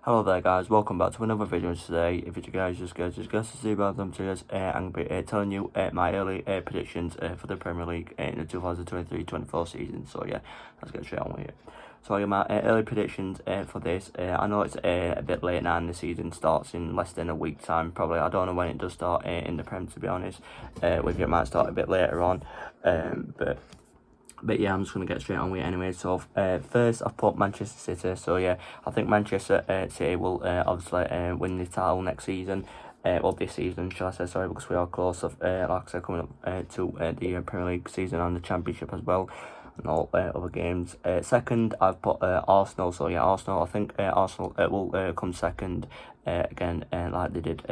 Hello there guys, welcome back to another video today. If it's guys just to see about them today, I'm going to be telling you my early predictions for the Premier League in the 2023-24 season. So yeah, let's get straight on with it. So yeah, my early predictions for this, I know it's a bit late now and the season starts in less than a week time probably. I don't know when it does start in the Prem, to be honest. With it might start a bit later on, but yeah, I'm just going to get straight on with it anyway. So first I've put Manchester City. So yeah, I think Manchester City will obviously win the title next season. Well, this season, shall I say, sorry, because we are close, like I said, coming up to the Premier League season and the Championship as well, and all other games. Second, I've put Arsenal. So yeah, Arsenal, I think Arsenal will come second again, like they did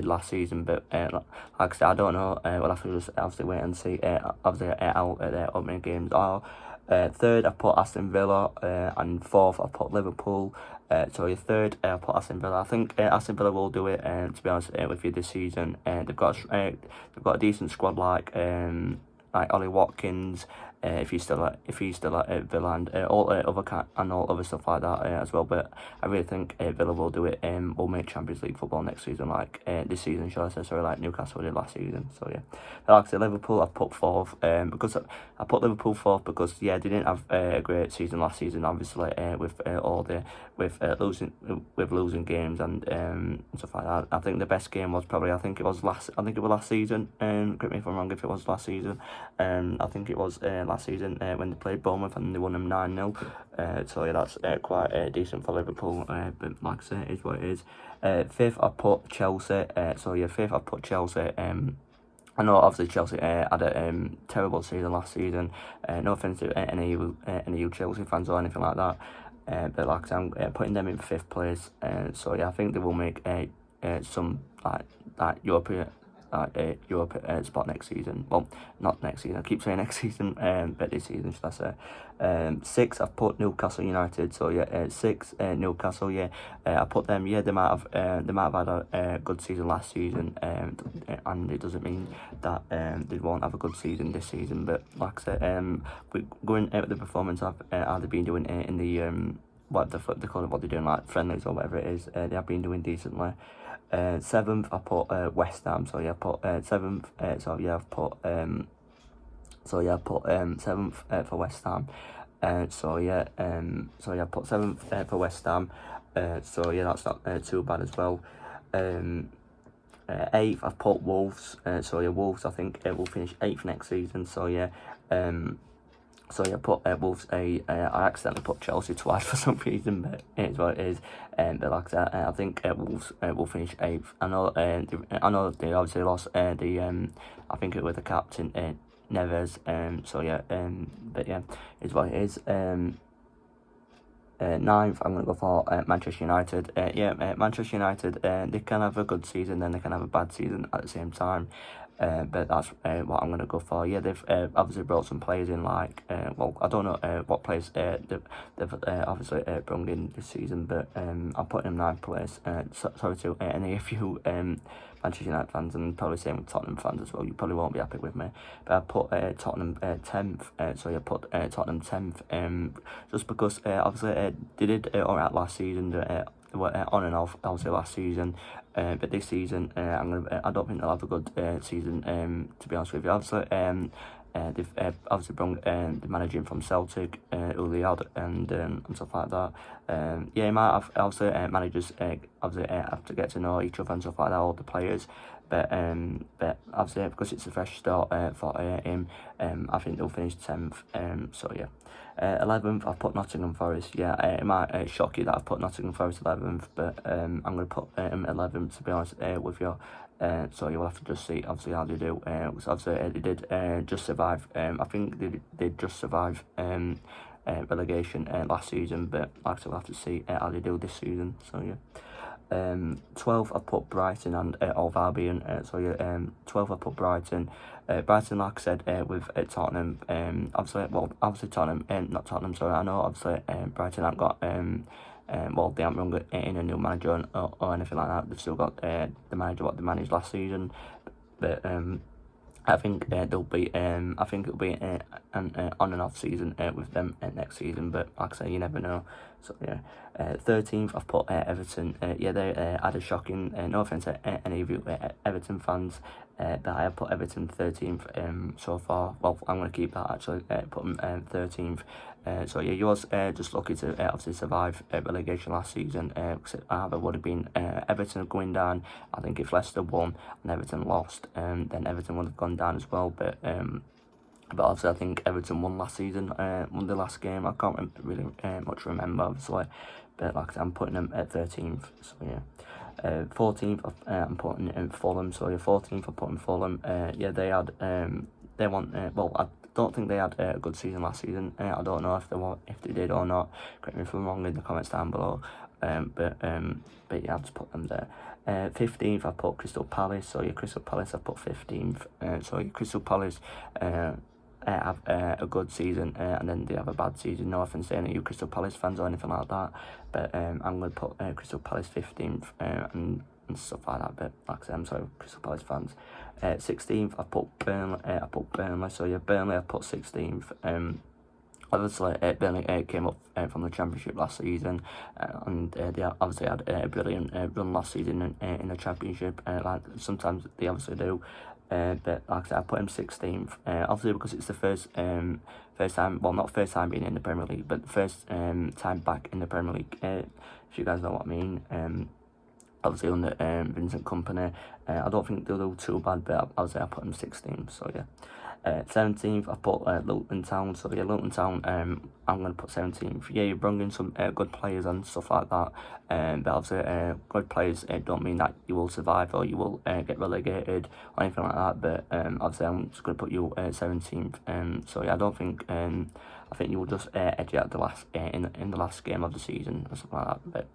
last season. But like I said, I don't know. We'll have to just obviously wait and see obviously how their opening games are. Third, I put Aston Villa, and fourth, I put Liverpool. So third, I put Aston Villa. I think Aston Villa will do it. To be honest with you, this season, they've got a decent squad like Ollie Watkins. If he's still at Villa, and all other stuff like that as well. But I really think Villa will do it. Will make Champions League football next season, like this season, shall I say? Sorry, like Newcastle did last season. So yeah, but like I said, Liverpool I put fourth. Because I put Liverpool fourth because yeah, they didn't have a great season last season. Obviously, with losing games and stuff like that. I think the best game was probably I think it was last season. Correct me if I'm wrong if it was last season. I think it was last season when they played Bournemouth and they won them 9-0. So yeah, that's quite decent for Liverpool. But like I say, it is what it is. Fifth, I put Chelsea. So yeah, fifth, I put Chelsea. I know obviously Chelsea had a terrible season last season. No offence to any of you Chelsea fans or anything like that. But like I said, I'm putting them in fifth place. So yeah, I think they will make some like European Europe spot next season. Well, not next season. I keep saying next season, but this season, should I say? Six, I've put Newcastle United. So yeah, six, Newcastle. Yeah, I put them. Yeah, they might have had a good season last season, and it doesn't mean that they won't have a good season this season. But like I said, going at the performance of how they've been doing in the what they call it, what they're doing, like friendlies or whatever it is, they have been doing decently. Seventh, I put West Ham. So yeah, I put seventh. So yeah, I've put seventh for West Ham. So yeah, I put seventh for West Ham. So yeah, that's not too bad as well. Eighth, I've put Wolves. So yeah, Wolves, I think will finish eighth next season. So yeah, so yeah, put Wolves. I accidentally put Chelsea twice for some reason, but it's what it is. But like I said, I think Wolves will finish eighth. I know they obviously lost I think it was the captain Neves. So yeah, but yeah, it's what it is. Ninth, I'm going to go for Manchester United. Manchester United, they can have a good season, then they can have a bad season at the same time. But that's what I'm going to go for. Yeah, they've obviously brought some players in, like, well, I don't know what players they've obviously brought in this season, but I'm putting them ninth place. Sorry to any of you Manchester United fans, and probably same with Tottenham fans as well. You probably won't be happy with me, but I put Tottenham 10th. So you put Tottenham 10th. Just because obviously they did alright last season. They were on and off obviously last season, but this season I don't think they'll have a good season. To be honest with you, obviously they've obviously brought the manager in from Celtic, Uliad, and stuff like that. Yeah, you might have obviously managers obviously have to get to know each other and stuff like that, all the players. But obviously because it's a fresh start for him, I think they'll finish 10th. So yeah. 11th, I've put Nottingham Forest. Yeah, it might shock you that I've put Nottingham Forest 11th, but I'm going to put 11th, to be honest with you. So you'll have to just see obviously how they do. So obviously they did just survive. I think they did just survive relegation last season, but like I said, we'll have to see how they do this season. So yeah. 12th, I put Brighton and Hove Albion. So yeah, 12th, I put Brighton. Brighton, like I said, with Tottenham. Obviously Tottenham, not Tottenham. Sorry, I know obviously Brighton haven't got well, they haven't run in a new manager or anything like that. They've still got the manager what they managed last season, but I think they'll be. I think it'll be an on and off season with them next season. But like I say, you never know. So yeah, 13th I've put Everton. Yeah, they had a shocking. No offense to any of you Everton fans, but I have put Everton 13th so far. Well, I'm gonna keep that actually. Put them 13th. So yeah, you was just lucky to obviously survive relegation last season. It would have been Everton going down. I think if Leicester won and Everton lost, then Everton would have gone down as well. But obviously I think Everton won last season, won the last game. I can't really much remember obviously, but like I said, I'm putting them at 13th. So yeah. 14th, I'm putting in Fulham. So yeah, 14th, I'm putting Fulham. Yeah, they had they won. Well, I don't think they had a good season last season. I don't know if they did or not. Correct me if I'm wrong in the comments down below. But yeah, I've just put them there. 15th, I put Crystal Palace. So yeah, Crystal Palace, I put 15th. So yeah, Crystal Palace have a good season, and then they have a bad season. No offense to any of you Crystal Palace fans or anything like that, but I'm going to put Crystal Palace 15th and stuff like that. But like I said, I'm sorry, Crystal Palace fans. 16th, I put Burnley. So yeah, Burnley, I put 16th. Obviously, Burnley came up from the Championship last season, and they obviously had a brilliant run last season in the Championship. Like sometimes they obviously do. But like I said, I put him 16th. Obviously because it's the first time, well, not first time being in the Premier League, but the first time back in the Premier League. If you guys know what I mean. Obviously under Vincent Kompany. I don't think they'll do too bad, but obviously I put him 16th. So yeah. 17th, I put Luton Town. So yeah, Luton Town, I'm going to put 17th. Yeah, you're bringing some good players and stuff like that. But obviously, good players don't mean that you will survive or you will get relegated or anything like that. But obviously, I'm just going to put you 17th. So yeah, I don't think. I think you will just edge out the last in the last game of the season or something like that. But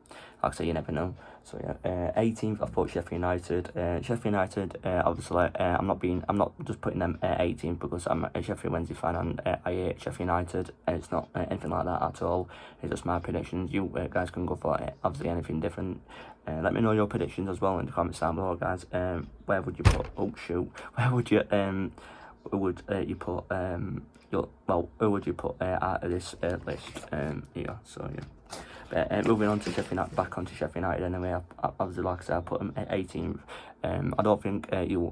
like I say, you never know. So yeah, 18th I put Sheffield United. Sheffield United, obviously, I'm not just putting them 18th because I'm a Sheffield Wednesday fan and I hate Sheffield United. It's not anything like that at all. It's just my predictions. You guys can go for obviously anything different. Let me know your predictions as well in the comments down below, guys. Where would you put? Oh shoot! Where would you who would you put who would you put out of this list here? So yeah. But moving on to Sheffield United, back onto Sheffield United anyway. Obviously, like I said, I put them at 18th. I don't think you'll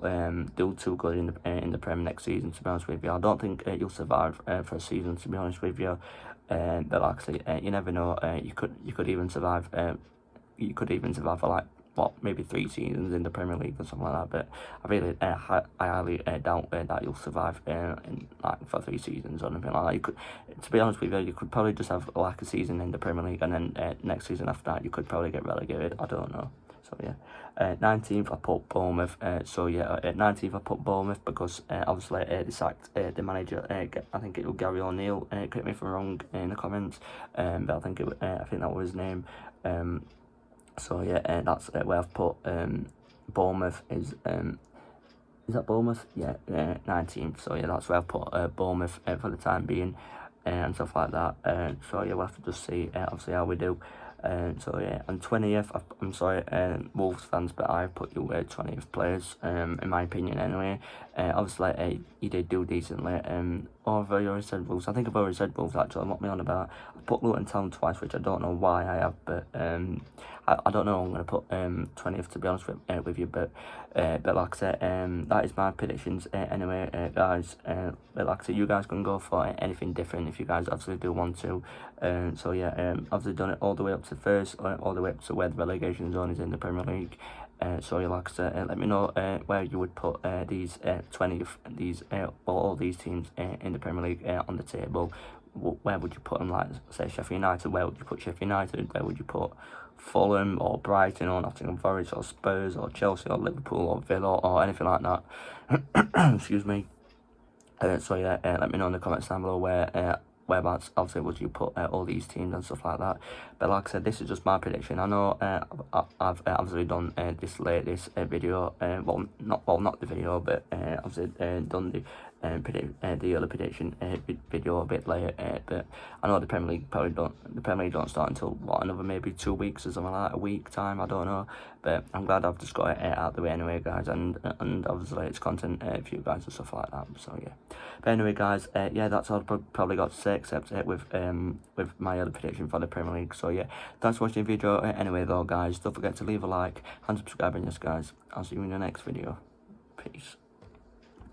do too good in the Prem next season. To be honest with you, I don't think you'll survive for a season. To be honest with you, but like I say, you never know. You could even survive. You could even survive for like maybe 3 seasons in the Premier League or something like that. But I really I highly doubt that you'll survive in like for 3 seasons or anything like that. You could, to be honest with you, you could probably just have like a season in the Premier League and then next season after that you could probably get relegated. I don't know. So yeah. 19th I put Bournemouth. So yeah, at 19th I put Bournemouth because obviously they sacked the manager. I think it was Gary O'Neill. Correct me if I'm wrong in the comments. But I think that was his name. So yeah, that's where I've put Bournemouth is that Bournemouth? Yeah, 19th. So yeah, that's where I've put Bournemouth for the time being and stuff like that. So yeah, we'll have to just see obviously how we do. So yeah, and 20th, I'm sorry, Wolves fans, but I put you 20th place, in my opinion anyway. Obviously, you did do decently. I've already said Wolves. I think I've already said Wolves actually. What me on about? I put Luton Town twice, which I don't know why I have, but I don't know. I'm gonna put 20th to be honest with you, but like I said, that is my predictions anyway, guys. But like I said, you guys can go for anything different if you guys obviously do want to. So yeah, obviously done it all the way up to first, all the way up to where the relegation zone is in the Premier League. So yeah, like I said, let me know where you would put these 20 all these teams in the Premier League on the table. Where would you put them? Like say Sheffield United, where would you put Sheffield United? Where would you put Fulham or Brighton or Nottingham Forest or Spurs or Chelsea or Liverpool or Villa or anything like that? Excuse me. So yeah, let me know in the comments down below whereabouts obviously would you put all these teams and stuff like that. But like I said, this is just my prediction. I know I've obviously done this latest video, not the video, but obviously done the early prediction video a bit later, but I know the Premier League don't start until another maybe 2 weeks or something like that, a week time, I don't know, but I'm glad I've just got it out the way anyway, guys, and obviously it's content for you guys and stuff like that, so yeah. But anyway, guys, yeah, that's all I've probably got to say, except with my early prediction for the Premier League. So yeah, thanks for watching the video. Anyway though, guys, don't forget to leave a like and subscribe, and yes, guys, I'll see you in the next video. Peace.